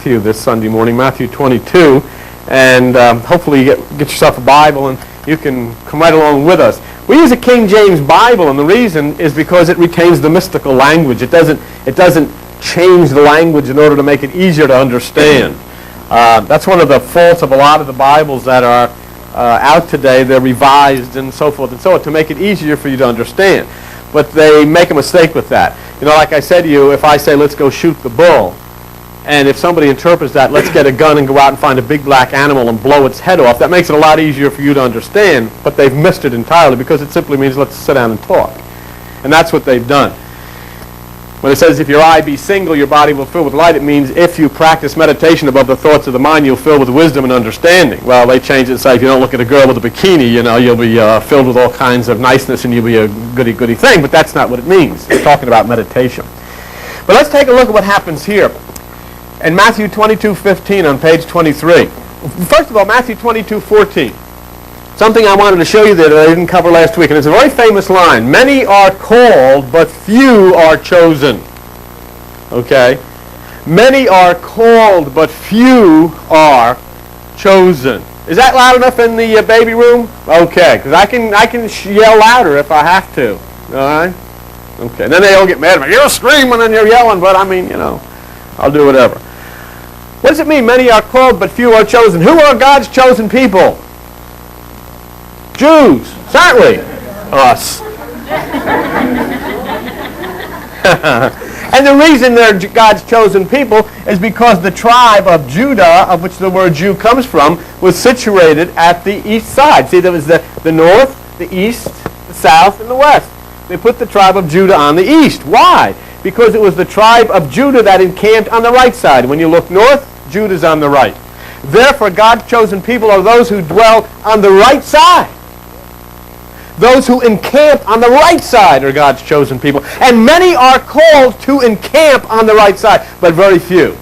Matthew this Sunday morning, Matthew 22, and hopefully you get yourself a Bible and you can come right along with us. We use a King James Bible, and the reason is because it retains the mystical language. It doesn't change the language in order to make it easier to understand. That's one of the faults of a lot of the Bibles that are out today. They're revised and so forth and so on to make it easier for you to understand. But they make a mistake with that. You know, like I said to you, if I say, let's go shoot the bull, and if somebody interprets that, let's get a gun and go out and find a big black animal and blow its head off, that makes it a lot easier for you to understand, but they've missed it entirely because it simply means let's sit down and talk. And that's what they've done. When it says, if your eye be single, your body will fill with light, it means if you practice meditation above the thoughts of the mind, you'll fill with wisdom and understanding. Well, they changed it and say, if you don't look at a girl with a bikini, you know, you'll be filled with all kinds of niceness and you'll be a goody-goody thing, but that's not what it means. It's talking about meditation. But let's take a look at what happens here. In Matthew 22:15 on page 23. First of all, Matthew 22:14. Something I wanted to show you there that I didn't cover last week, and it's a very famous line. Many are called, but few are chosen. Okay? Many are called, but few are chosen. Is that loud enough in the baby room? Okay, because I can yell louder if I have to. All right? Okay, and then they all get mad at me. You're screaming and you're yelling, but I mean, you know, I'll do whatever. What does it mean? Many are called, but few are chosen. Who are God's chosen people? Jews, certainly. Us. And the reason they're God's chosen people is because the tribe of Judah, of which the word Jew comes from, was situated at the east side. See, there was the north, the east, the south, and the west. They put the tribe of Judah on the east. Why? Because it was the tribe of Judah that encamped on the right side. When you look north, Judah's on the right. Therefore, God's chosen people are those who dwell on the right side. Those who encamp on the right side are God's chosen people. And many are called to encamp on the right side, but very few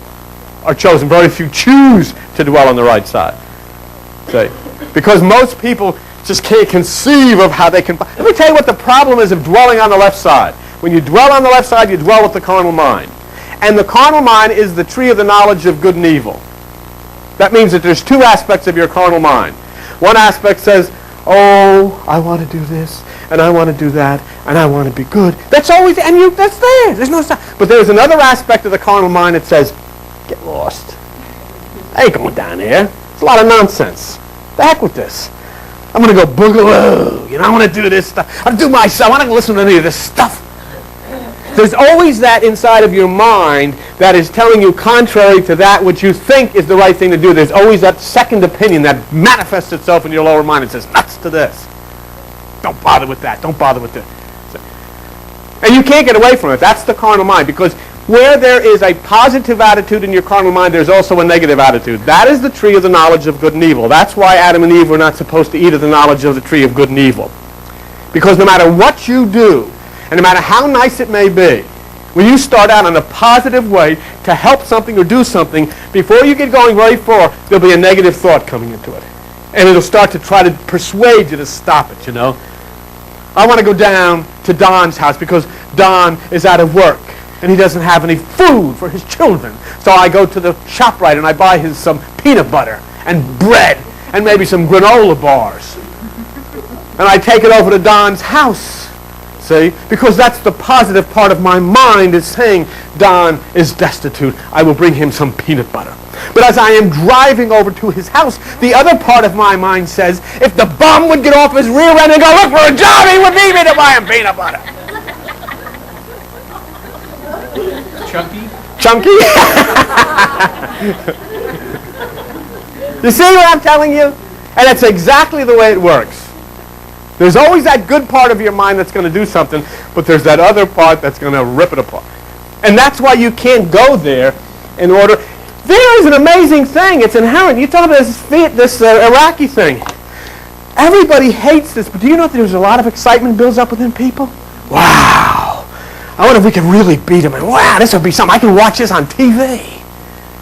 are chosen. Very few choose to dwell on the right side. Okay? Because most people just can't conceive of how they can. Let me tell you what the problem is of dwelling on the left side. When you dwell on the left side, you dwell with the carnal mind. And the carnal mind is the tree of the knowledge of good and evil. That means that there's two aspects of your carnal mind. One aspect says, oh, I want to do this, and I want to do that, and I want to be good. That's always, and that's there. There's no stop. But there's another aspect of the carnal mind that says, get lost. I ain't going down there. It's a lot of nonsense. The heck with this. I'm going to go boogaloo. You know, I want to do this stuff. I want to listen to any of this stuff. There's always that inside of your mind that is telling you contrary to that which you think is the right thing to do. There's always that second opinion that manifests itself in your lower mind and says, nuts to this. Don't bother with that. Don't bother with this. And you can't get away from it. That's the carnal mind. Because where there is a positive attitude in your carnal mind, there's also a negative attitude. That is the tree of the knowledge of good and evil. That's why Adam and Eve were not supposed to eat of the knowledge of the tree of good and evil. Because no matter what you do, and no matter how nice it may be, when you start out in a positive way to help something or do something, before you get going very far, there'll be a negative thought coming into it. And it'll start to try to persuade you to stop it, you know. I want to go down to Don's house because Don is out of work and he doesn't have any food for his children. So I go to the ShopRite and I buy him some peanut butter and bread and maybe some granola bars. And I take it over to Don's house. See? Because that's the positive part of my mind is saying, Don is destitute. I will bring him some peanut butter. But as I am driving over to his house, the other part of my mind says, if the bum would get off his rear end and go look for a job, he would need me to buy him peanut butter. Chunky? You see what I'm telling you? And that's exactly the way it works. There's always that good part of your mind that's going to do something, but there's that other part that's going to rip it apart. And that's why you can't go there in order. There is an amazing thing. It's inherent. You talk about this Iraqi thing. Everybody hates this, but do you know that there's a lot of excitement builds up within people? Wow. I wonder if we could really beat them. And wow, this would be something. I can watch this on TV.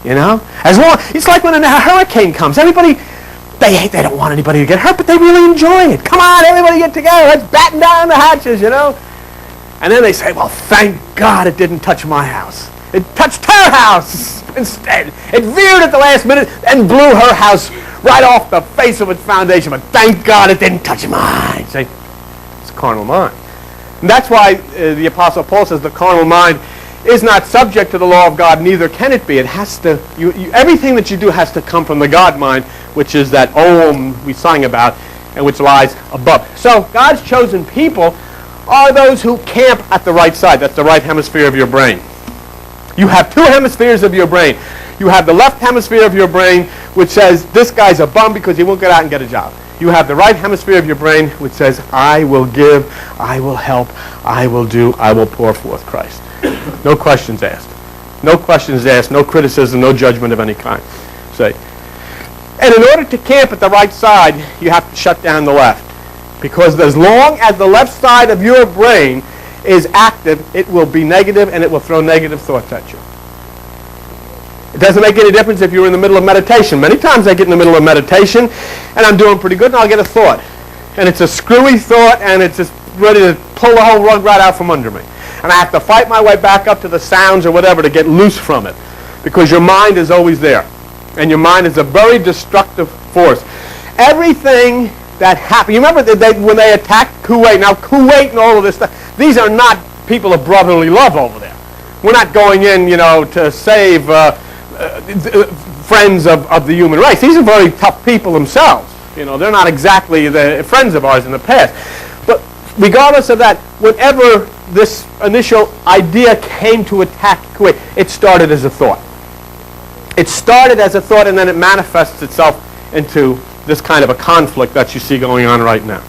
You know? It's like when a hurricane comes. Everybody, they don't want anybody to get hurt, but they really enjoy it. Come on, everybody get together. Let's batten down the hatches, you know? And then they say, well, thank God it didn't touch my house. It touched her house instead. It veered at the last minute and blew her house right off the face of its foundation. But thank God it didn't touch mine. See? It's a carnal mind. And that's why the Apostle Paul says the carnal mind is not subject to the law of God, neither can it be. It has to, everything that you do has to come from the God mind, which is that Om we sang about, and which lies above. So God's chosen people are those who camp at the right side. That's the right hemisphere of your brain. You have two hemispheres of your brain. You have the left hemisphere of your brain, which says, this guy's a bum because he won't get out and get a job. You have the right hemisphere of your brain, which says, I will give, I will help, I will do, I will pour forth Christ. No questions asked. No questions asked, no criticism, no judgment of any kind. Say. And in order to camp at the right side, you have to shut down the left. Because as long as the left side of your brain is active, it will be negative and it will throw negative thoughts at you. It doesn't make any difference if you're in the middle of meditation. Many times I get in the middle of meditation and I'm doing pretty good and I'll get a thought. And it's a screwy thought and it's just ready to pull the whole rug right out from under me. And I have to fight my way back up to the sounds or whatever to get loose from it. Because your mind is always there. And your mind is a very destructive force. Everything that happened, you remember when they attacked Kuwait? Now Kuwait and all of this stuff, these are not people of brotherly love over there. We're not going in, to save friends of the human race. These are very tough people themselves. They're not exactly the friends of ours in the past. But regardless of that, whenever this initial idea came to attack Kuwait, it started as a thought. It started as a thought and then it manifests itself into this kind of a conflict that you see going on right now.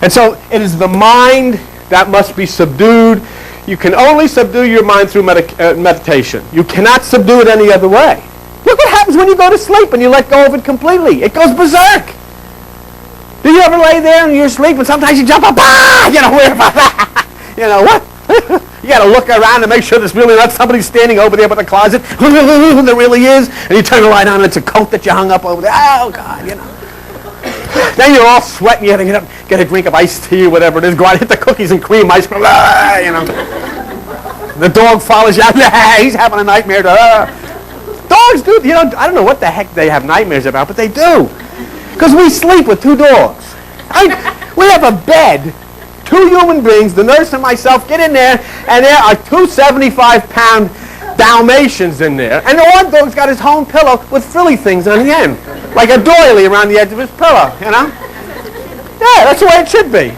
And so it is the mind that must be subdued. You can only subdue your mind through meditation. You cannot subdue it any other way. Look what happens when you go to sleep and you let go of it completely. It goes berserk. Do you ever lay there and you're asleep and sometimes you jump up, what? You got to look around to make sure there's really not somebody standing over there by the closet. There really is. And you turn the light on and it's a coat that you hung up over there. Oh, God, Then you're all sweating. You have to get up, get a drink of iced tea or whatever it is. Go out and hit the cookies and cream ice cream. The dog follows you out. He's having a nightmare. Dogs do. I don't know what the heck they have nightmares about, but they do. Because we sleep with two dogs. We have a bed. Two human beings, the nurse and myself, get in there, and there are two 75-pound Dalmatians in there. And the one dog's got his home pillow with frilly things on the end. Like a doily around the edge of his pillow, Yeah, that's the way it should be.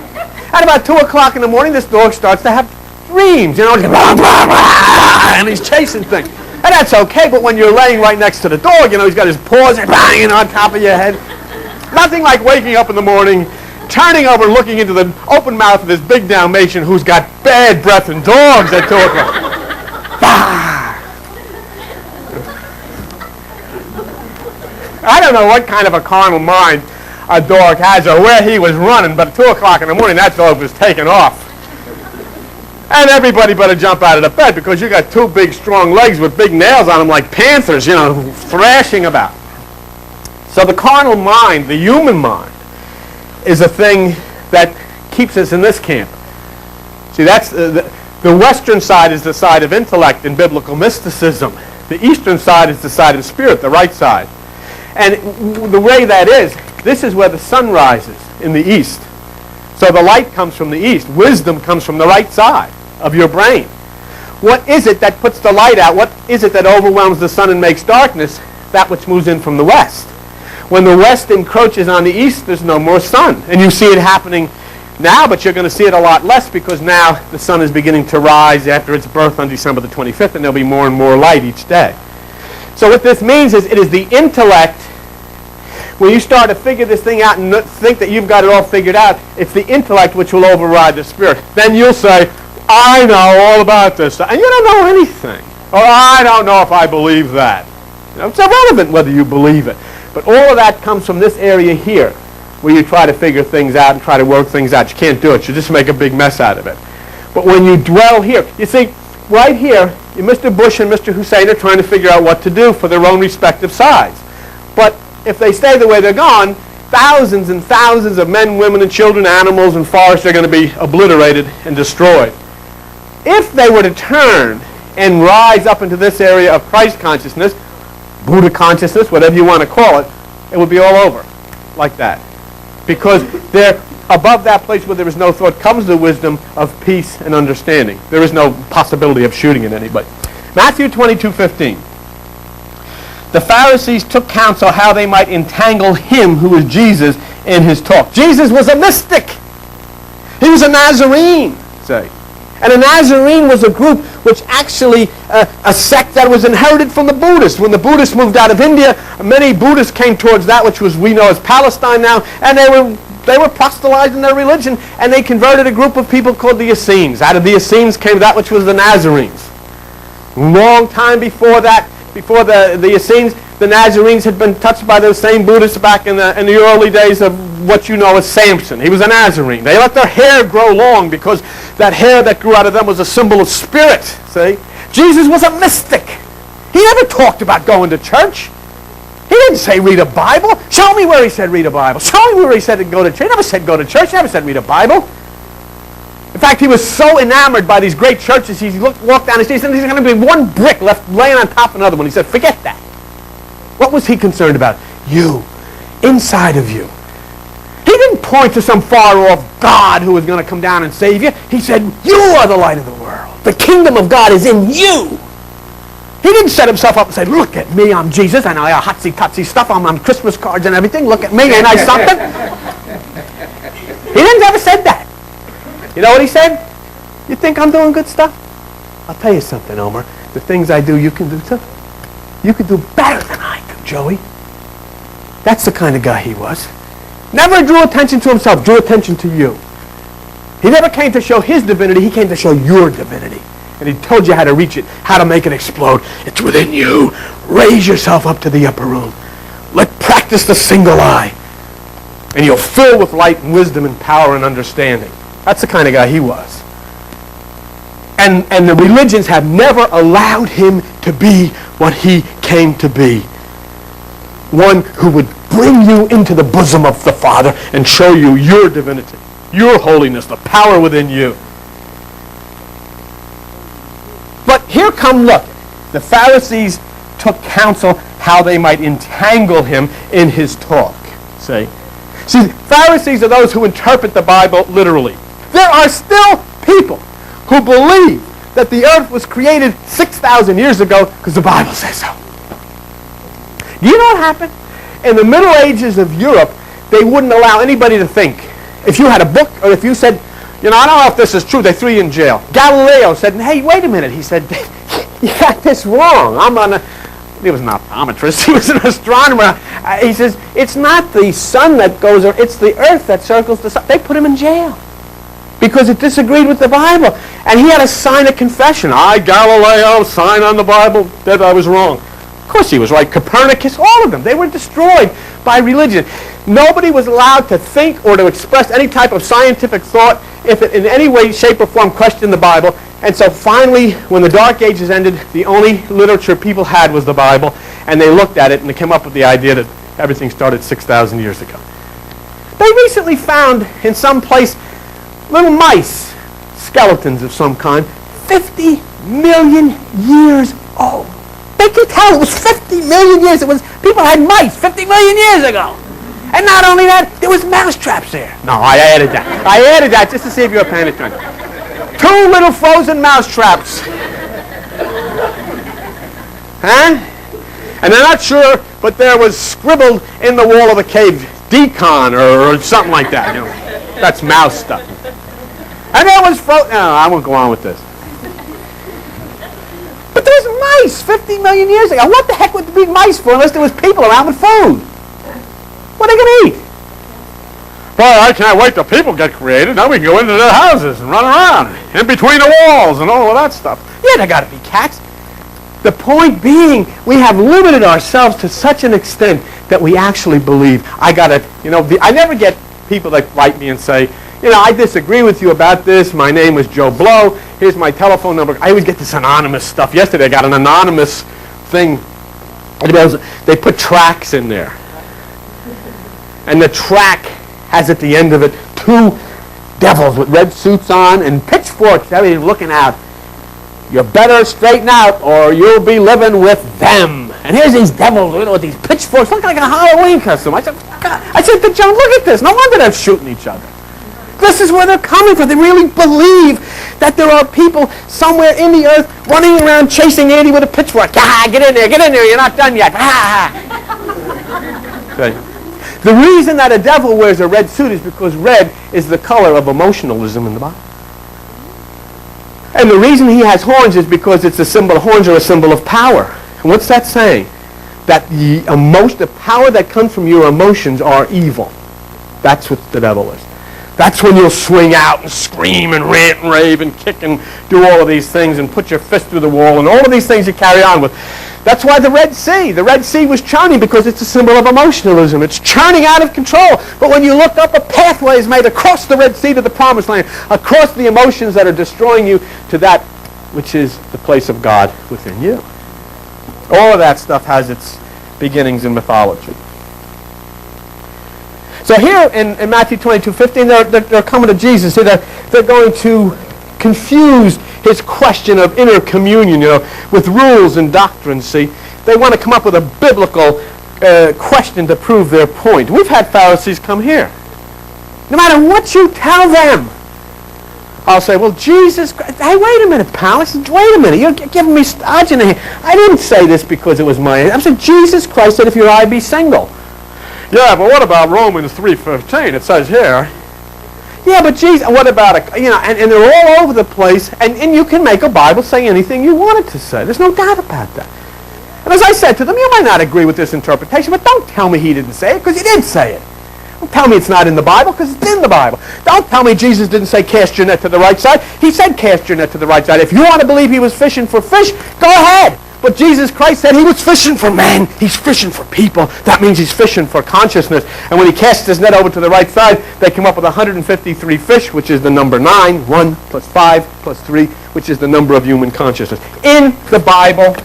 At about 2 o'clock in the morning, this dog starts to have dreams, blah, blah, blah, and he's chasing things. And that's okay, but when you're laying right next to the dog, he's got his paws banging on top of your head. Nothing like waking up in the morning, turning over, looking into the open mouth of this big Dalmatian who's got bad breath and dogs at 2 o'clock. I don't know what kind of a carnal mind a dog has or where he was running, but at 2 o'clock in the morning, that dog was taking off. And everybody better jump out of the bed because you got two big, strong legs with big nails on them like panthers, thrashing about. So the carnal mind, the human mind, is a thing that keeps us in this camp. See, that's the Western side is the side of intellect and biblical mysticism. The Eastern side is the side of spirit, the right side. And the way that is, this is where the sun rises in the east. So the light comes from the east. Wisdom comes from the right side of your brain. What is it that puts the light out? What is it that overwhelms the sun and makes darkness? That which moves in from the west. When the west encroaches on the east, there's no more sun. And you see it happening now, but you're going to see it a lot less because now the sun is beginning to rise after its birth on December the 25th, and there'll be more and more light each day. So what this means is it is the intellect. When you start to figure this thing out and think that you've got it all figured out, it's the intellect which will override the spirit. Then you'll say, I know all about this. And you don't know anything. Or I don't know if I believe that. It's irrelevant whether you believe it. But all of that comes from this area here, where you try to figure things out and try to work things out. You can't do it. You just make a big mess out of it. But when you dwell here, you see, right here, Mr. Bush and Mr. Hussein are trying to figure out what to do for their own respective sides. But if they stay the way they're gone, thousands and thousands of men, women, and children, animals, and forests are going to be obliterated and destroyed. If they were to turn and rise up into this area of Christ consciousness, Buddha consciousness, whatever you want to call it, it would be all over like that. Because they're above that place where there is no thought comes the wisdom of peace and understanding. There is no possibility of shooting at anybody. Matthew 22:15. The Pharisees took counsel how they might entangle him, who is Jesus, in his talk. Jesus was a mystic. He was a Nazarene, say. And a Nazarene was a group which actually, a sect that was inherited from the Buddhists. When the Buddhists moved out of India, many Buddhists came towards that which we know as Palestine now, and they were proselytizing their religion, and they converted a group of people called the Essenes. Out of the Essenes came that which was the Nazarenes. Long time before that, before the Essenes, the Nazarenes had been touched by those same Buddhists back in the early days of what you know as Samson. He was a Nazarene. They let their hair grow long because that hair that grew out of them was a symbol of spirit, see? Jesus was a mystic. He never talked about going to church. He didn't say read a Bible. Show me where he said read a Bible. Show me where he said go to church. He never said go to church. He never said read a Bible. In fact, he was so enamored by these great churches, he walked down the street and said, there's going to be one brick left laying on top of another one. He said, forget that. What was he concerned about? You. Inside of you. He didn't point to some far-off God who was going to come down and save you. He said, you are the light of the world. The kingdom of God is in you. He didn't set himself up and say, look at me, I'm Jesus, and I hotsy-totsy stuff, I'm on Christmas cards and everything. Look at me, ain't I something? He didn't ever said that. You know what he said? You think I'm doing good stuff? I'll tell you something, Omer. The things I do, you can do too. You can do better than I do, Joey. That's the kind of guy he was. Never drew attention to himself, drew attention to you. He never came to show his divinity, he came to show your divinity. And he told you how to reach it, how to make it explode. It's within you. Raise yourself up to the upper room. Practice the single eye. And you'll fill with light and wisdom and power and understanding. That's the kind of guy he was. And the religions have never allowed him to be what he came to be. One who would bring you into the bosom of the Father and show you your divinity, your holiness, the power within you. But here come, look, the Pharisees took counsel how they might entangle him in his talk. See, Pharisees are those who interpret the Bible literally. There are still people who believe that the earth was created 6,000 years ago because the Bible says so. Do you know what happened? In the Middle Ages of Europe, they wouldn't allow anybody to think. If you had a book, or if you said, you know, I don't know if this is true, they threw you in jail. Galileo said, hey, wait a minute. He said, you got this wrong. He was an optometrist. He was an astronomer. He says, it's not the sun that goes, it's the earth that circles the sun. They put him in jail because it disagreed with the Bible. And he had to sign a confession. I, Galileo, sign on the Bible that I was wrong. Of course he was right. Copernicus, all of them. They were destroyed by religion. Nobody was allowed to think or to express any type of scientific thought if it in any way, shape, or form questioned the Bible. And so finally, when the Dark Ages ended, the only literature people had was the Bible. And they looked at it and they came up with the idea that everything started 6,000 years ago. They recently found in some place little mice, skeletons of some kind, 50 million years old. They could tell it was 50 million years. People had mice 50 million years ago. And not only that, there was mouse traps there. No, I added that. I added that just to see if you were paying attention. 2 little frozen mouse traps. Huh? And they're not sure, but there was scribbled in the wall of the cave, decon or something like that. You know, that's mouse stuff. And there was no, I won't go on with this. But there's mice 50 million years ago. What the heck would there be mice for unless there was people around with food? What are they going to eat? Well, I can't wait till people get created. Now we can go into their houses and run around in between the walls and all of that stuff. Yeah, there got to be cats. The point being, we have limited ourselves to such an extent that we actually believe. I never get people that write me and say, you know, I disagree with you about this. My name is Joe Blow. Here's my telephone number. I always get this anonymous stuff. Yesterday I got an anonymous thing. They put tracks in there. And the track has at the end of it 2 devils with red suits on and pitchforks. Everything looking out. You better straighten out or you'll be living with them. And here's these devils, with these pitchforks, looking like a Halloween costume. I said, God. I said to John, look at this. No wonder they're shooting each other. This is where they're coming from. They really believe that there are people somewhere in the earth running around chasing Andy with a pitchfork. Ah, get in there, you're not done yet. Ah. Okay. The reason that a devil wears a red suit is because red is the color of emotionalism in the Bible. And the reason he has horns is because it's a symbol, horns are a symbol of power. And what's that saying? That the power that comes from your emotions are evil. That's what the devil is. That's when you'll swing out and scream and rant and rave and kick and do all of these things and put your fist through the wall and all of these things you carry on with. That's why the Red Sea was churning because it's a symbol of emotionalism. It's churning out of control. But when you look up, a pathway is made across the Red Sea to the Promised Land, across the emotions that are destroying you to that which is the place of God within you. All of that stuff has its beginnings in mythology. So here in Matthew 22:15, they're coming to Jesus. See, they're going to confuse his question of inner communion, with rules and doctrines. See, they want to come up with a biblical question to prove their point. We've had Pharisees come here. No matter what you tell them, I'll say, well, Jesus Christ, hey, wait a minute, pal. Wait a minute. You're giving me stodge in the hand. I didn't say this because it was my... I said, Jesus Christ said, if your eye be single. Yeah, but what about Romans 3:15? It says here. Yeah, but Jesus, what about it? And they're all over the place, and you can make a Bible say anything you want it to say. There's no doubt about that. And as I said to them, you might not agree with this interpretation, but don't tell me he didn't say it, because he did say it. Don't tell me it's not in the Bible, because it's in the Bible. Don't tell me Jesus didn't say cast your net to the right side. He said cast your net to the right side. If you want to believe he was fishing for fish, go ahead. But Jesus Christ said he was fishing for men. He's fishing for people. That means he's fishing for consciousness. And when he cast his net over to the right side, they come up with 153 fish, which is the number 9, 1 plus 5 plus 3, which is the number of human consciousness. In the Bible,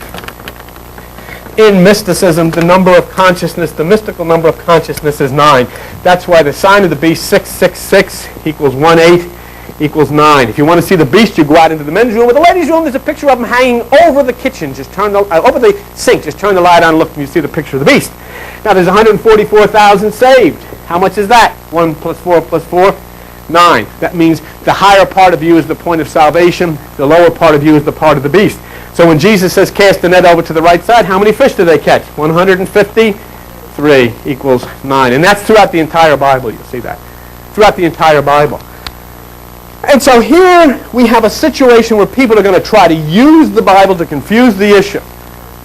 in mysticism, the number of consciousness, the mystical number of consciousness is 9. That's why the sign of the beast, 666 equals 18 equals 9. If you want to see the beast, you go out into the men's room. Or the ladies' room, there's a picture of him hanging over the kitchen. Just turn over the sink. Just turn the light on and look, and you see the picture of the beast. Now, there's 144,000 saved. How much is that? 1 plus 4 plus 4? 9. That means the higher part of you is the point of salvation. The lower part of you is the part of the beast. So when Jesus says cast the net over to the right side, how many fish do they catch? 153 equals 9. And that's throughout the entire Bible. You'll see that. Throughout the entire Bible. And so here we have a situation where people are going to try to use the Bible to confuse the issue.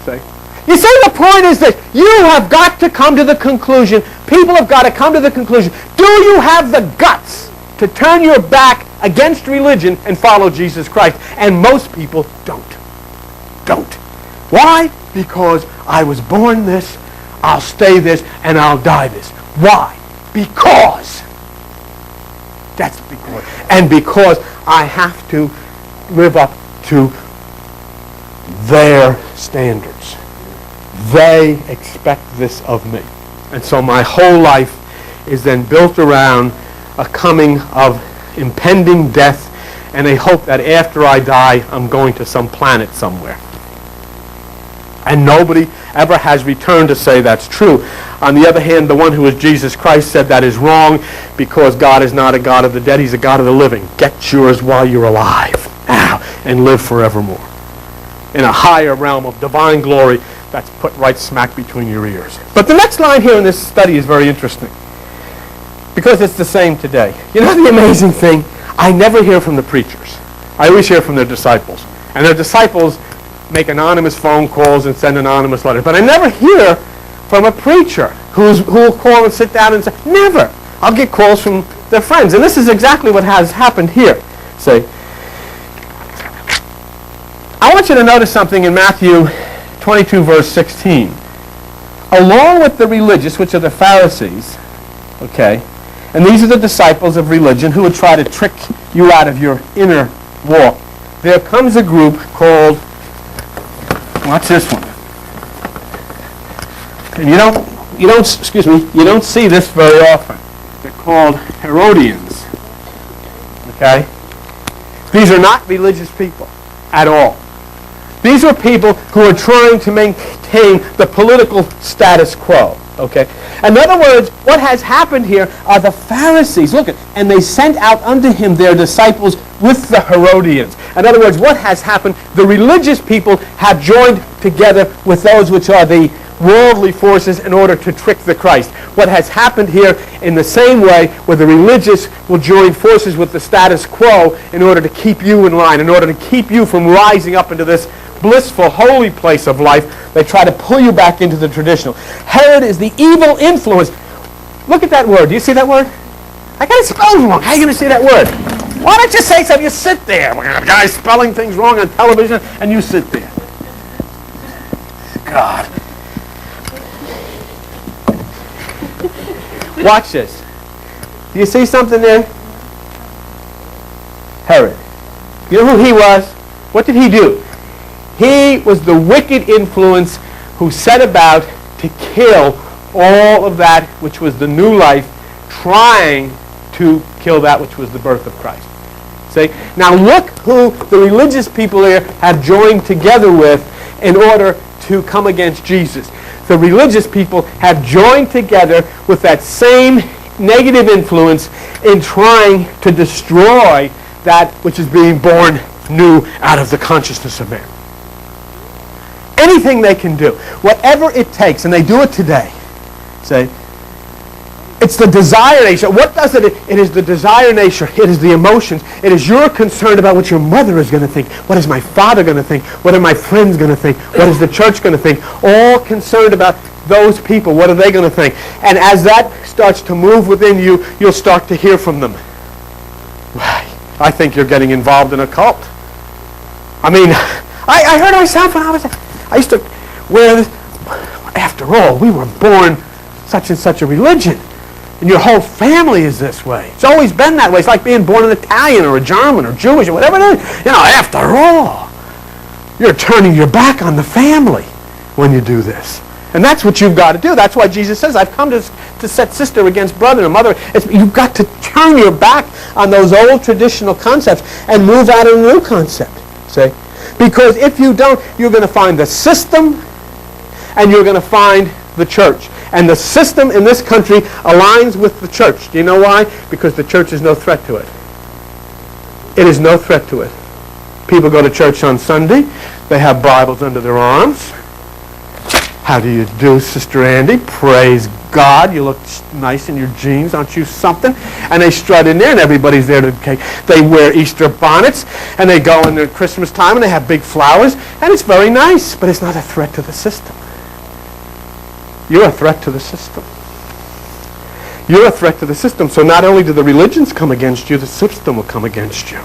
See? You see, the point is that you have got to come to the conclusion, people have got to come to the conclusion, do you have the guts to turn your back against religion and follow Jesus Christ? And most people don't. Don't. Why? Because I was born this, I'll stay this, and I'll die this. Why? Because. That's because. And because I have to live up to their standards. They expect this of me. And so my whole life is then built around a coming of impending death and a hope that after I die, I'm going to some planet somewhere. And nobody ever has returned to say that's true. On the other hand, the one who is Jesus Christ said that is wrong because God is not a God of the dead, he's a God of the living. Get yours while you're alive now and live forevermore in a higher realm of divine glory that's put right smack between your ears. But the next line here in this study is very interesting because it's the same today. You know the amazing thing? I never hear from the preachers. I always hear from their disciples. And their disciples make anonymous phone calls and send anonymous letters. But I never hear from a preacher who will call and sit down and say, never. I'll get calls from their friends. And this is exactly what has happened here. See, I want you to notice something in Matthew 22, verse 16. Along with the religious, which are the Pharisees, okay, and these are the disciples of religion who would try to trick you out of your inner walk, there comes a group called, watch this one. And you don't see this very often. They're called Herodians. Okay? These are not religious people at all. These are people who are trying to maintain the political status quo. Okay? In other words, what has happened here are the Pharisees. Look, and they sent out unto him their disciples with the Herodians. In other words, what has happened? The religious people have joined together with those which are the worldly forces in order to trick the Christ. What has happened here in the same way where the religious will join forces with the status quo in order to keep you in line, in order to keep you from rising up into this blissful, holy place of life. They try to pull you back into the traditional. Herod is the evil influence. Look at that word. Do you see that word? I got it spelled wrong. How are you going to see that word? Why don't you say something? You sit there. A guy's spelling things wrong on television, and you sit there. God. Watch this. Do you see something there? Herod. You know who he was? What did he do? He was the wicked influence who set about to kill all of that which was the new life, trying to kill that which was the birth of Christ. See? Now look who the religious people here have joined together with in order to come against Jesus. The religious people have joined together with that same negative influence in trying to destroy that which is being born new out of the consciousness of man. Anything they can do, whatever it takes, and they do it today. Say, it's the desire nature. What does it? It is the desire nature. It is the emotions. It is your concern about what your mother is going to think. What is my father going to think? What are my friends going to think? What is the church going to think? All concerned about those people. What are they going to think? And as that starts to move within you, you'll start to hear from them. I think you're getting involved in a cult. I mean, I heard myself when I used to wear this. After all, we were born such and such a religion. And your whole family is this way. It's always been that way. It's like being born an Italian or a German or Jewish or whatever it is. You know, after all, you're turning your back on the family when you do this. And that's what you've got to do. That's why Jesus says, I've come to set sister against brother and mother. You've got to turn your back on those old traditional concepts and move out of a new concept. See? Because if you don't, you're going to find the system and you're going to find the church. And the system in this country aligns with the church. Do you know why? Because the church is no threat to it. It is no threat to it. People go to church on Sunday. They have Bibles under their arms. How do you do, Sister Andy? Praise God. You look nice in your jeans. Aren't you something? And they strut in there, and everybody's there to cake. They wear Easter bonnets, and they go in their Christmas time, and they have big flowers, and it's very nice, but it's not a threat to the system. You're a threat to the system. You're a threat to the system. So not only do the religions come against you, the system will come against you.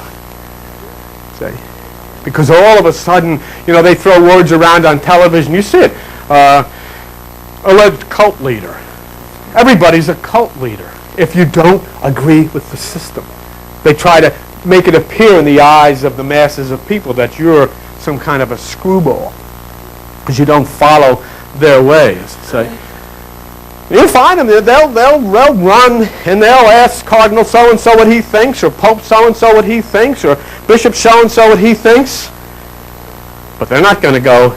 See? Because all of a sudden, you know, they throw words around on television. You see it. Alleged cult leader. Everybody's a cult leader if you don't agree with the system. They try to make it appear in the eyes of the masses of people that you're some kind of a screwball because you don't follow their ways. So you'll find them. They'll run and they'll ask Cardinal so-and-so what he thinks, or Pope so-and-so what he thinks, or Bishop so-and-so what he thinks. But they're not going to go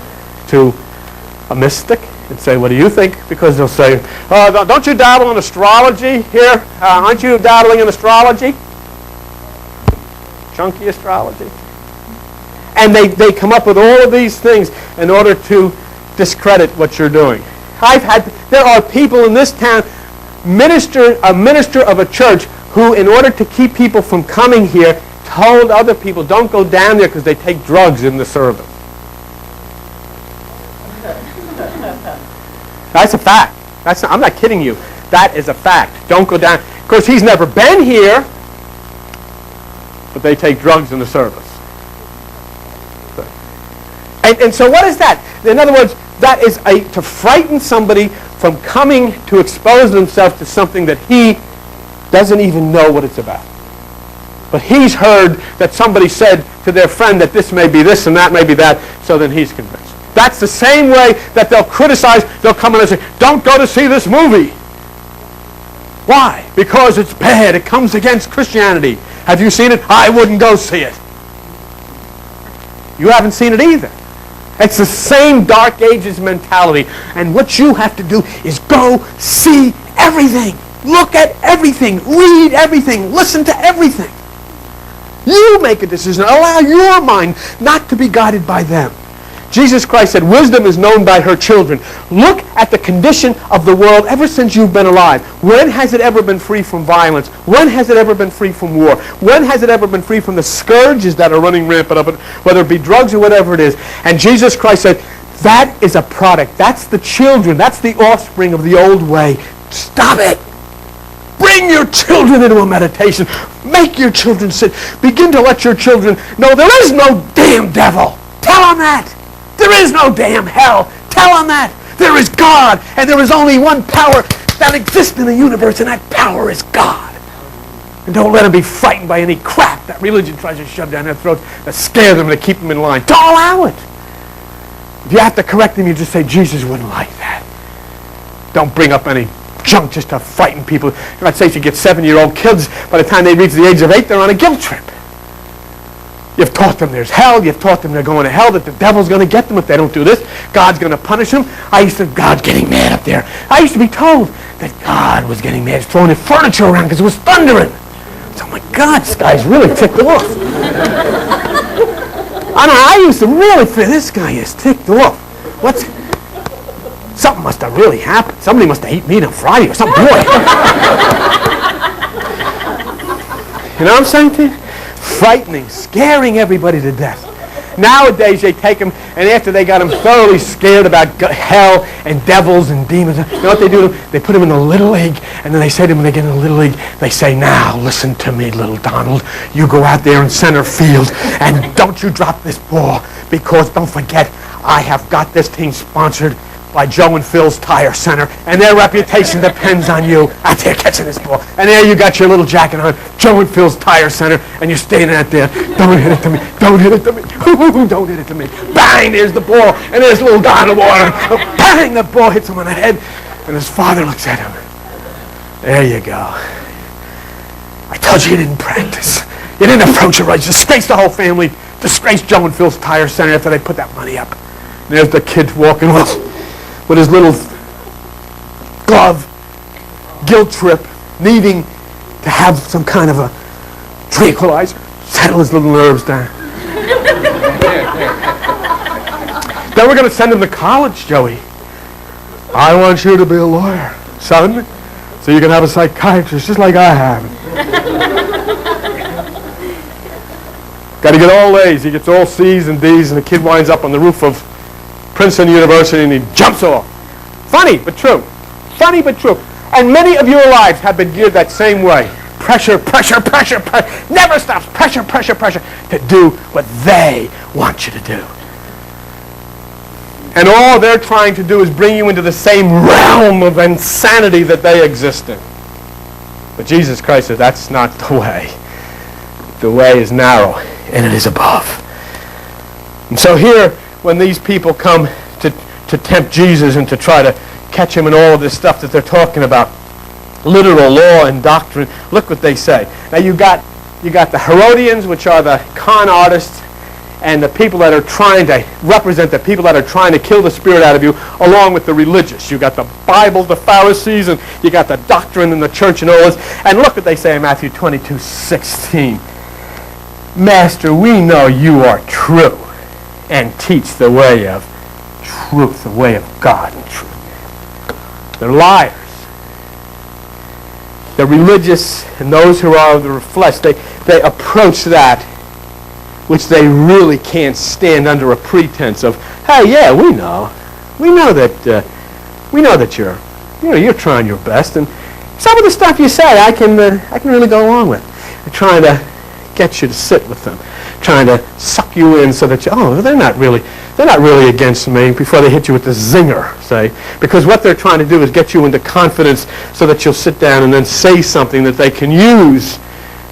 to a mystic and say, what do you think? Because they'll say, don't you dabble in astrology here? Aren't you dabbling in astrology? Chunky astrology. And they come up with all of these things in order to discredit what you're doing. There are people in this town, a minister of a church, who, in order to keep people from coming here, told other people, don't go down there because they take drugs in the service. That's a fact. I'm not kidding you. That is a fact. Don't go down. Of course, he's never been here, but they take drugs in the service. And so what is that? In other words, that is to frighten somebody from coming to expose themselves to something that he doesn't even know what it's about. But he's heard that somebody said to their friend that this may be this and that may be that, so then he's convinced. That's the same way that they'll criticize, they'll come in and say, don't go to see this movie. Why? Because it's bad. It comes against Christianity. Have you seen it? I wouldn't go see it. You haven't seen it either. It's the same Dark Ages mentality. And what you have to do is go see everything. Look at everything. Read everything. Listen to everything. You make a decision. Allow your mind not to be guided by them. Jesus Christ said, wisdom is known by her children. Look at the condition of the world ever since you've been alive. When has it ever been free from violence? When has it ever been free from war? When has it ever been free from the scourges that are running rampant up, whether it be drugs or whatever it is? And Jesus Christ said, that is a product. That's the children. That's the offspring of the old way. Stop it. Bring your children into a meditation. Make your children sit. Begin to let your children know there is no damn devil. Tell them that. There is no damn hell. Tell them that. There is God, and there is only one power that exists in the universe, and that power is God. And don't let them be frightened by any crap that religion tries to shove down their throats that scare them to keep them in line. Don't allow it. If you have to correct them, you just say, Jesus wouldn't like that. Don't bring up any junk just to frighten people. I'd say you get 7-year-old kids, by the time they reach the age of 8, they're on a guilt trip. You've taught them there's hell. You've taught them they're going to hell, that the devil's going to get them if they don't do this. God's going to punish them. God's getting mad up there. I used to be told that God was getting mad, throwing his furniture around because it was thundering. So, oh my God, this guy's really ticked off. I used to really feel this guy is ticked off. Something must have really happened. Somebody must have eaten meat on Friday or something. Boy. You know what I'm saying to you? Frightening, scaring everybody to death. Nowadays they take them, and after they got them thoroughly scared about hell and devils and demons, you know what they do? They put them in the Little League, and then they say to them when they get in the Little League, they say, now listen to me, little Donald. You go out there in center field, and don't you drop this ball, because don't forget, I have got this team sponsored by Joe and Phil's Tire Center, and their reputation depends on you out there catching this ball. And there you got your little jacket on, Joe and Phil's Tire Center, and you're standing out there. Don't hit it to me. Don't hit it to me. Don't hit it to me. Bang, there's the ball, and there's little Donald Water. Bang, the ball hits him on the head, and his father looks at him. There you go. I told you you didn't practice. You didn't approach it right. You disgraced the whole family. Disgraced Joe and Phil's Tire Center after they put that money up. And there's the kid walking off with his little glove, guilt trip, needing to have some kind of a tranquilizer, settle his little nerves down. Then we're going to send him to college, Joey. I want you to be a lawyer, son, so you can have a psychiatrist just like I have. Got to get all A's. He gets all C's and D's, and the kid winds up on the roof of Princeton University, and he jumps off. Funny, but true. Funny, but true. And many of your lives have been geared that same way. Pressure, pressure, pressure, pressure. Never stops. Pressure, pressure, pressure. To do what they want you to do. And all they're trying to do is bring you into the same realm of insanity that they exist in. But Jesus Christ said, that's not the way. The way is narrow, and it is above. And so here, when these people come to tempt Jesus and to try to catch him in all of this stuff that they're talking about, literal law and doctrine, look what they say. Now you got the Herodians, which are the con artists, and the people that are trying to represent the people that are trying to kill the spirit out of you, along with the religious. You got the Bible, the Pharisees, and you got the doctrine in the church and all this. And look what they say in Matthew 22:16. Master, we know you are true and teach the way of truth, the way of God and truth. They're liars. The religious and those who are of the flesh, they approach that which they really can't stand under a pretense of, hey, yeah, we know that you're trying your best, and some of the stuff you say I can really go along with. They're trying to get you to sit with them, trying to suck you in so that they're not really against me before they hit you with the zinger, say, because what they're trying to do is get you into confidence so that you'll sit down and then say something that they can use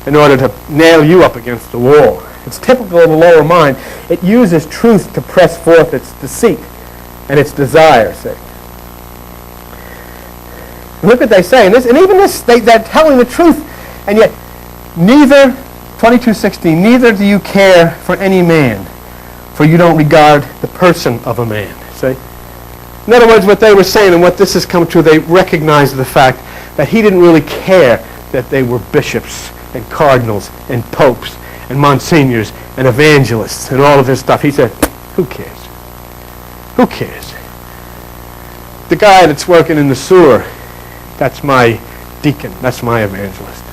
in order to nail you up against the wall. It's typical of the lower mind. It uses truth to press forth its deceit and its desire. See? Look what they say. And even this, they're telling the truth. And yet, neither, 22:16, neither do you care for any man. for you don't regard the person of a man. See? In other words, what they were saying and what this has come to, they recognized the fact that he didn't really care that they were bishops and cardinals and popes and monsignors and evangelists and all of this stuff. He said, who cares? Who cares? The guy that's working in the sewer, that's my deacon. That's my evangelist.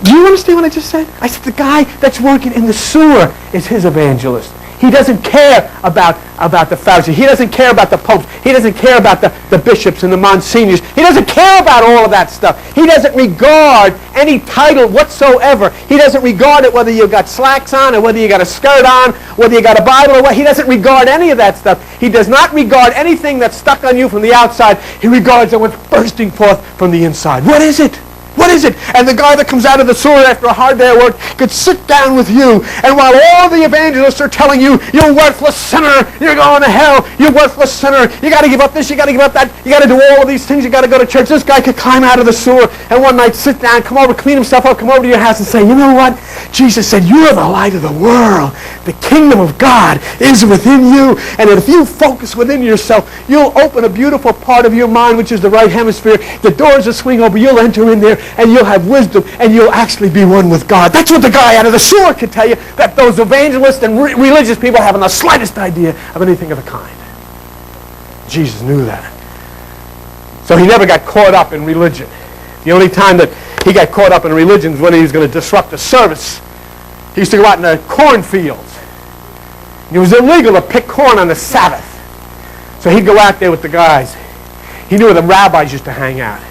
Do you understand what I just said? I said the guy that's working in the sewer is his evangelist. He doesn't care about the Pharisees. He doesn't care about the popes. He doesn't care about the bishops and the monsignors. He doesn't care about all of that stuff. He doesn't regard any title whatsoever. He doesn't regard it whether you got slacks on or whether you got a skirt on, whether you got a Bible or what. He doesn't regard any of that stuff. He does not regard anything that's stuck on you from the outside. He regards it what's bursting forth from the inside. What is it? What is it? And the guy that comes out of the sewer after a hard day of work could sit down with you, and while all the evangelists are telling you, you worthless sinner, you're going to hell, you worthless sinner, you got to give up this, you got to give up that, you got to do all of these things, you got to go to church. This guy could climb out of the sewer and one night sit down, come over, clean himself up, come over to your house and say, you know what? Jesus said, you're the light of the world. The kingdom of God is within you, and if you focus within yourself, you'll open a beautiful part of your mind, which is the right hemisphere. The doors will swing open, you'll enter in there, and you'll have wisdom, and you'll actually be one with God. That's what the guy out of the sewer could tell you, that those evangelists and religious people haven't the slightest idea of anything of the kind. Jesus knew that. So he never got caught up in religion. The only time that he got caught up in religion is when he was going to disrupt a service. He used to go out in the cornfields. It was illegal to pick corn on the Sabbath. So he'd go out there with the guys. He knew where the rabbis used to hang out.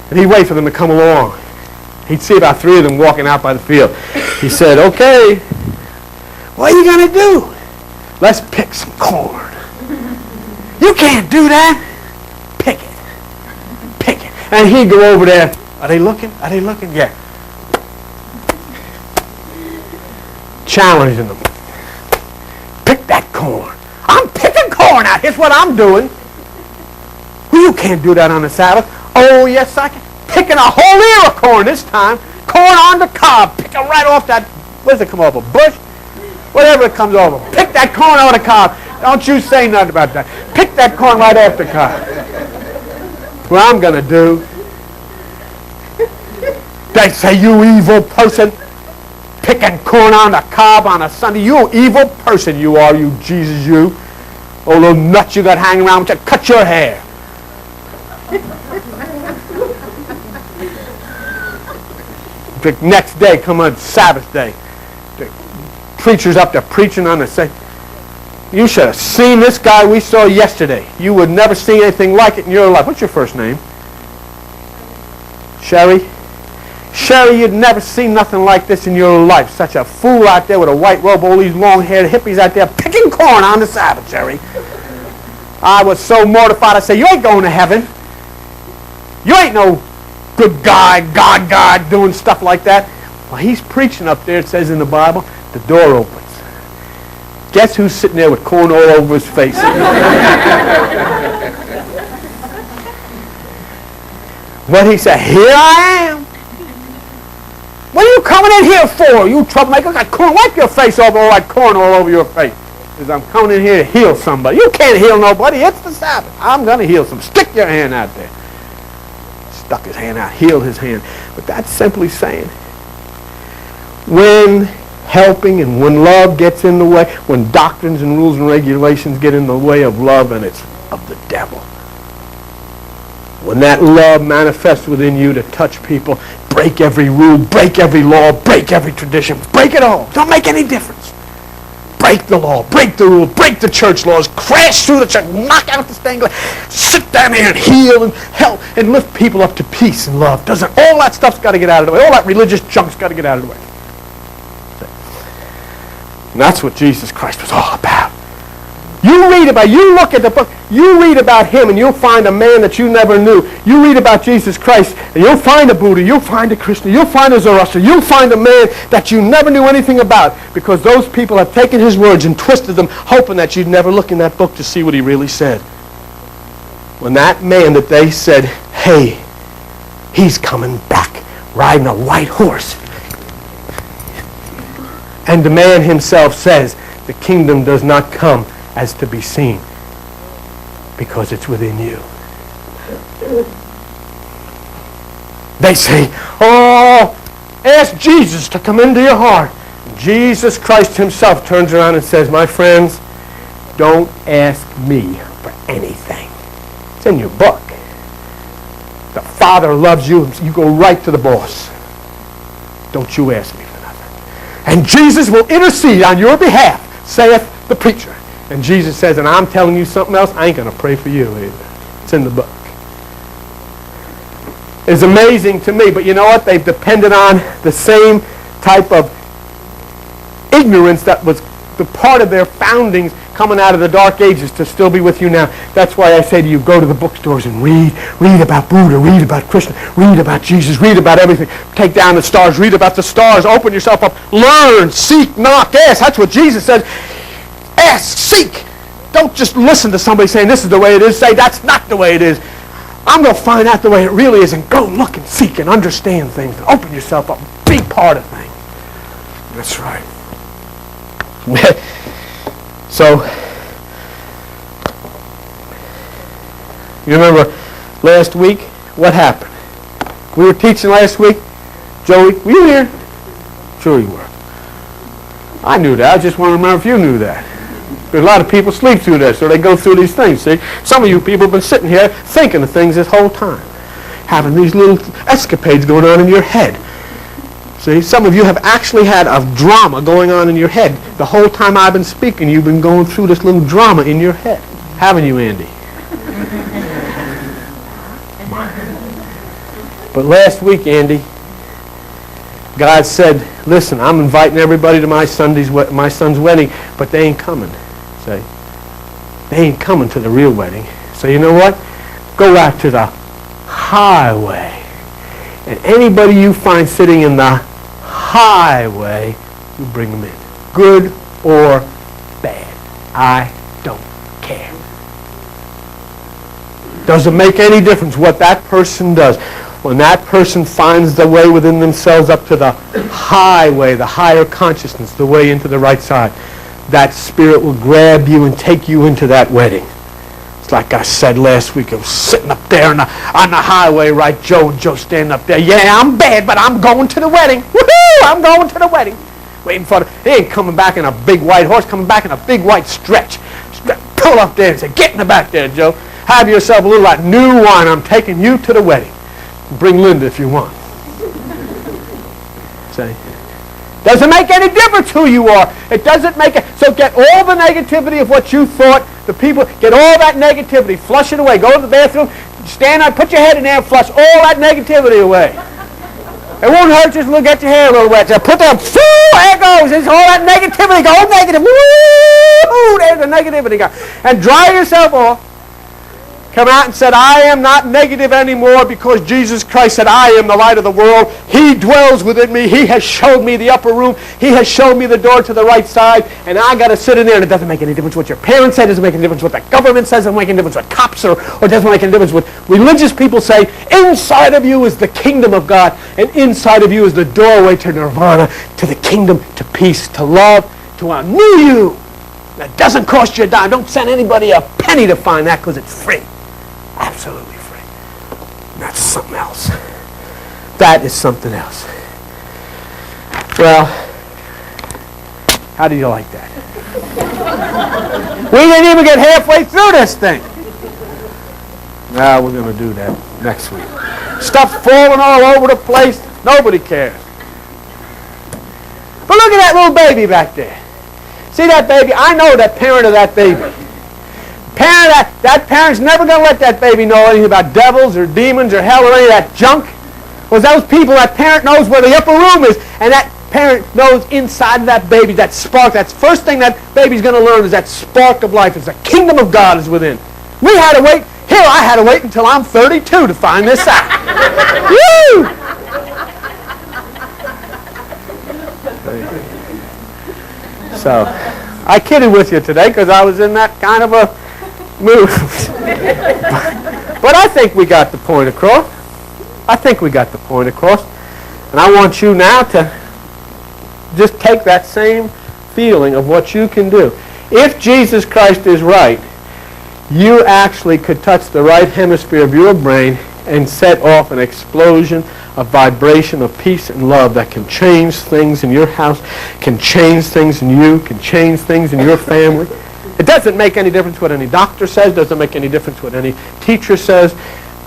And he'd wait for them to come along. He'd see about 3 of them walking out by the field. He said, okay, what are you going to do? Let's pick some corn. You can't do that. Pick it. Pick it. And he'd go over there. Are they looking? Are they looking? Yeah. Challenging them. Pick that corn. I'm picking corn out. Here's what I'm doing. Well, you can't do that on the Sabbath. Oh, yes, I can. Picking a whole ear of corn this time. Corn on the cob. Pick it right off that, what does it come off, a bush? Whatever it comes over. Pick that corn off the cob. Don't you say nothing about that. Pick that corn right off the cob. What I'm going to do, they say, you evil person, picking corn on the cob on a Sunday. You evil person you are, you Jesus, you. Oh, little nuts you got hanging around with you. Cut your hair. The next day, come on Sabbath day, the preacher's up there preaching on the say, you should have seen this guy we saw yesterday. You would never see anything like it in your life. What's your first name? Sherry? Sherry, you'd never seen nothing like this in your life. Such a fool out there with a white robe, all these long-haired hippies out there picking corn on the Sabbath, Sherry. I was so mortified. I said, you ain't going to heaven. You ain't no good guy, God, doing stuff like that. Well, he's preaching up there, it says in the Bible, the door opens. Guess who's sitting there with corn all over his face? What he said, here I am. What are you coming in here for, you troublemaker? I got corn, wipe your face over all that corn all over your face. Because I'm coming in here to heal somebody. You can't heal nobody, it's the Sabbath. I'm going to heal some. Stick your hand out there. Stuck his hand out, healed his hand. But that's simply saying, when helping and when love gets in the way, when doctrines and rules and regulations get in the way of love, and it's of the devil. When that love manifests within you to touch people, break every rule, break every law, break every tradition, break it all. Don't make any difference. Break the law, break the rule, break the church laws, crash through the church, knock out the stained glass, sit down there and heal and help and lift people up to peace and love. All that stuff's got to get out of the way. All that religious junk's got to get out of the way. And that's what Jesus Christ was all about. You look at the book, you read about him and you'll find a man that you never knew. You read about Jesus Christ and you'll find a Buddha, you'll find a Krishna, you'll find a Zoroaster, you'll find a man that you never knew anything about, because those people have taken his words and twisted them, hoping that you'd never look in that book to see what he really said. When that man that they said, hey, he's coming back riding a white horse, And the man himself says, the kingdom does not come as to be seen, because it's within you. They say, oh, ask Jesus to come into your heart. Jesus Christ himself turns around and says, my friends, don't ask me for anything. It's in your book. The Father loves you. You go right to the boss. Don't you ask me for nothing. And Jesus will intercede on your behalf, saith the preacher. And Jesus says, and I'm telling you something else, I ain't going to pray for you either. It's in the book. It's amazing to me, but you know what? They've depended on the same type of ignorance that was the part of their foundings coming out of the Dark Ages to still be with you now. That's why I say to you, go to the bookstores and read. Read about Buddha, read about Krishna, read about Jesus, read about everything. Take down the stars, read about the stars, open yourself up, learn, seek, knock, ask. That's what Jesus says. Ask, seek. Don't just listen to somebody saying this is the way it is. Say that's not the way it is. I'm going to find out the way it really is and go look and seek and understand things. And open yourself up. Be part of things. That's right. So, you remember last week? What happened? We were teaching last week. Joey, were you here? Sure you were. I knew that. I just want to remember if you knew that. Because a lot of people sleep through this, or they go through these things. See, some of you people have been sitting here thinking of things this whole time, having these little escapades going on in your head. See, some of you have actually had a drama going on in your head. The whole time I've been speaking, you've been going through this little drama in your head. Haven't you, Andy? But last week, Andy, God said, listen, I'm inviting everybody to my son's wedding, but they ain't coming. See? They ain't coming to the real wedding. So you know what? Go out to the highway. And anybody you find sitting in the highway, you bring them in. Good or bad. I don't care. Doesn't make any difference what that person does. When that person finds the way within themselves up to the highway, the higher consciousness, the way into the right side, that spirit will grab you and take you into that wedding. It's like I said last week, I was sitting up there on the highway, right, Joe and Joe standing up there. Yeah, I'm bad, but I'm going to the wedding. Woohoo! I'm going to the wedding. Waiting for he ain't coming back in a big white horse, coming back in a big white stretch. Pull up there and say, get in the back there, Joe. Have yourself a little like new wine. I'm taking you to the wedding. Bring Linda if you want. See? Doesn't make any difference who you are. It doesn't make it. So get all the negativity of what you thought, the people, get all that negativity, flush it away. Go to the bathroom, stand up, put your head in there and flush all that negativity away. It won't hurt, just get your hair a little wet. So put that, there it goes. It's all that negativity. Go negative. Woo! There's the negativity gone. And dry yourself off. Come out and said, I am not negative anymore because Jesus Christ said, I am the light of the world. He dwells within me. He has showed me the upper room. He has shown me the door to the right side. And I got to sit in there, and it doesn't make any difference what your parents say. It doesn't make any difference what the government says. It doesn't make any difference what cops are, or it doesn't make any difference what religious people say. Inside of you is the kingdom of God, and inside of you is the doorway to nirvana, to the kingdom, to peace, to love, to a new you. That doesn't cost you a dime. Don't send anybody a penny to find that because it's free. Absolutely free. And that's something else. That is something else. Well, how do you like that? We didn't even get halfway through this thing. We're going to do that next week. Stuff falling all over the place. Nobody cares. But look at that little baby back there. See that baby? I know that parent of that baby. That parent's never going to let that baby know anything about devils or demons or hell or any of that junk. Because those people, that parent knows where the upper room is, and that parent knows inside of that baby, that spark. That's the first thing that baby's going to learn is that spark of life. Is the kingdom of God is within. We had to wait. Here, I had to wait until I'm 32 to find this out. Woo! So, I kidded with you today because I was in that kind of a mood. But I think we got the point across. And I want you now to just take that same feeling of what you can do. If Jesus Christ is right, you actually could touch the right hemisphere of your brain and set off an explosion of vibration of peace and love that can change things in your house, can change things in you, can change things in your family. It doesn't make any difference what any doctor says, doesn't make any difference what any teacher says.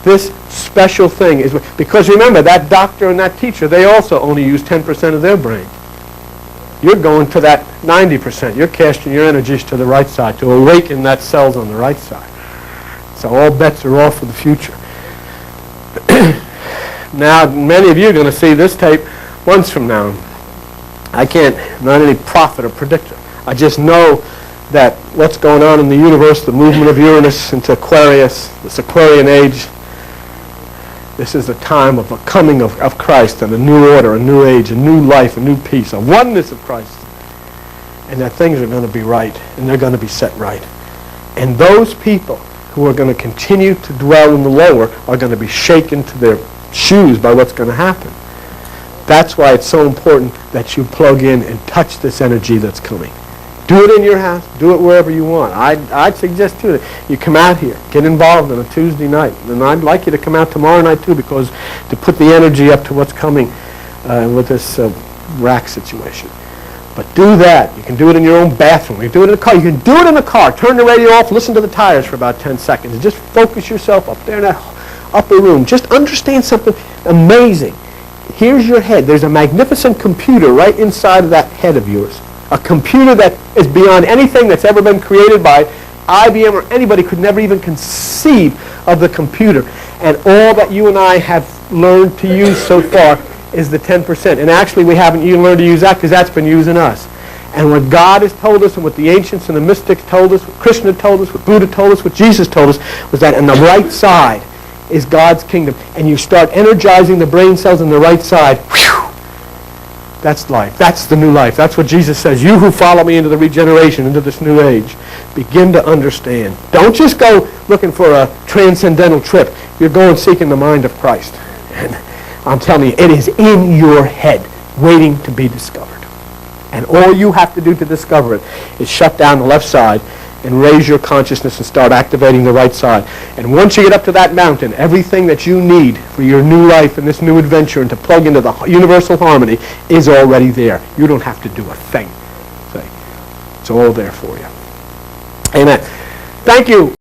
This special thing is, because remember, that doctor and that teacher, they also only use 10% of their brain. You're going to that 90%. You're casting your energies to the right side, to awaken that cells on the right side. So all bets are off for the future. Now, many of you are going to see this tape months from now. I can't, not any prophet or predictor. I just know that what's going on in the universe, the movement of Uranus into Aquarius, this Aquarian age, this is the time of a coming of Christ and a new order, a new age, a new life, a new peace, a oneness of Christ. And that things are going to be right, and they're going to be set right. And those people who are going to continue to dwell in the lower are going to be shaken to their shoes by what's going to happen. That's why it's so important that you plug in and touch this energy that's coming. Do it in your house. Do it wherever you want. I'd suggest too that you come out here, get involved on a Tuesday night. And I'd like you to come out tomorrow night too, because to put the energy up to what's coming with this rack situation. But do that. You can do it in your own bathroom. You can do it in the car. You can do it in the car. Turn the radio off. Listen to the tires for about 10 seconds. And just focus yourself up there in that upper room. Just understand something amazing. Here's your head. There's a magnificent computer right inside of that head of yours. A computer that is beyond anything that's ever been created by IBM or anybody could never even conceive of the computer. And all that you and I have learned to use so far is the 10%. And actually we haven't even learned to use that because that's been using us. And what God has told us and what the ancients and the mystics told us, what Krishna told us, what Buddha told us, what Jesus told us, was that on the right side is God's kingdom. And you start energizing the brain cells on the right side. Whew, that's life. That's the new life. That's what Jesus says. You who follow me into the regeneration, into this new age, begin to understand. Don't just go looking for a transcendental trip. You're going seeking the mind of Christ. And I'm telling you, it is in your head, waiting to be discovered. And all you have to do to discover it is shut down the left side and raise your consciousness and start activating the right side. And once you get up to that mountain, everything that you need for your new life and this new adventure and to plug into the universal harmony is already there. You don't have to do a thing. It's all there for you. Amen. Thank you.